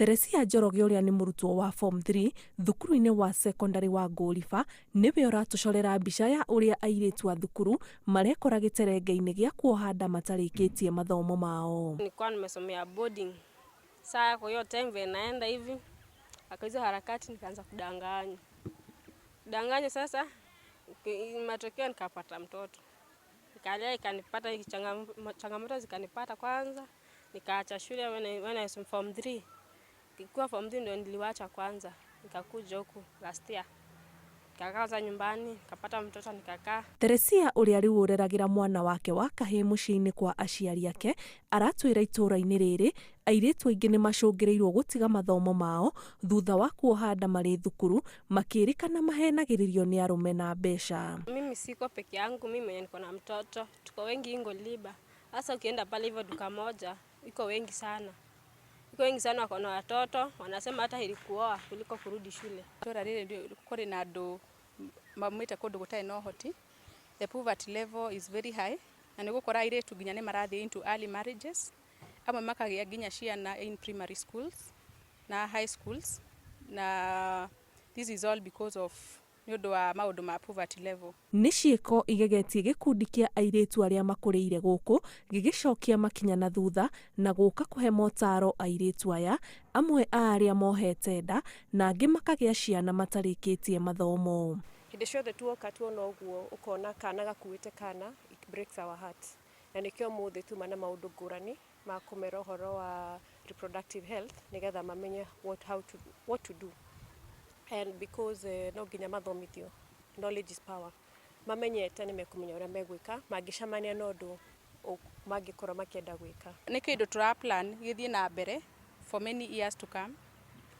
Teresia Njoroge uria ni murutwo wa form 3 thukuru-ini wa secondary wa Ngoliba niwe uratucorera mbica ya uria airitu a thukuru marekora giterenge-ini gia kuoha nda matarikitie mathomo mao. Nilikuwa nimesomea boarding. Saa kwa hiyo time vile naenda hivi akaiza harakati nikaanza kudanganya sasa matokeo nikapata mtoto. Nikalia ikanipata changamoto zikanipata kwanza nikaacha shule when I was form 3. Kwa form 3 ndio niliwacha kwanza. Nikakuja huku last year. Nikakaa nyumbani, nikapata mtoto nikakaa. Teresia uria riu ureragira mwana wake wa kahii muciini kwa aciari ake aratwira ituura-ini riri airitu aingi ni macungirirwo gutiga mathomo mao thutha wa kuoha nda mari thukuru makirikana mahenagiririo ni arume na mbeca. Mimi siko peke yangu, mimi niko na mtoto. Tuko wengi Ngoliba. Sasa ukienda pale hivyo duka moja, iko wengi sana. Iko wengi sana wako na watoto, wanasema hata heri kuoa kuliko kurudi shule. Itura riri ndio kuri na andu mamwite kundu gutari no hoti. The poverty level is very high. Na nigukora airitu nginya ni marathi into early marriages. Amwe makagia nginya ciana in primary schools na high schools. Na this is all because of nyodo wa maundu ma poverty level. Ni ciiko igegetie gikundi kia airitu aria makurire guku gigicokia makinya na thutha na guka kuhe motaro airitu aya amwe aria mohete nda na angi makagia ciana matarikitie mathomo. Hinde ciothe tuoka tuona uguo ukona kana gakuite kana, it breaks our heart. Na nikio muthe tuma na maundu ngurani ma kumera uhoro wa reproductive health nigetha mamenye what to do. And because no ginya mathomithio, knowledge is power. Mamenye tene mekumenya uria megwika magicamania no ndu magikora makienda gwika. Ni kindu tura plan githie na mbere for many years to come.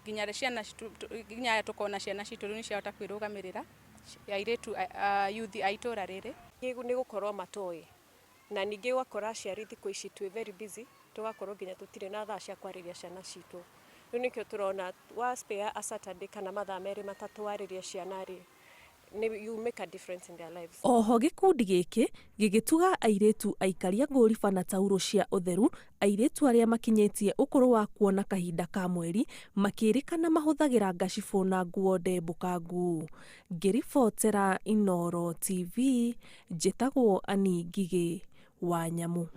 Ginya tukona ciana citu ni ciahota kwirugamirira airitu youth aitura riri ni gukorwo matoi na ningi wakora aciari thiku ici twi very busy tugakorwo nginya tutire na thaa cia kwariria ciana citu. Riu nikio turona wa spare a Saturday kana mathaa meri matatu wariria ciana ri you make a difference in their lives. Oho gikundi giki gigituga airitu aikaria Ngoliba na tauro cia utheru airitu aria makinyetie ukuru wa kuona kahinda ka mweri makirikana mahuthagira ngacibu na nguo ndembukangu. Ngiribotera Inooro TV njitagwo Ani Ngigi wa Nyamu.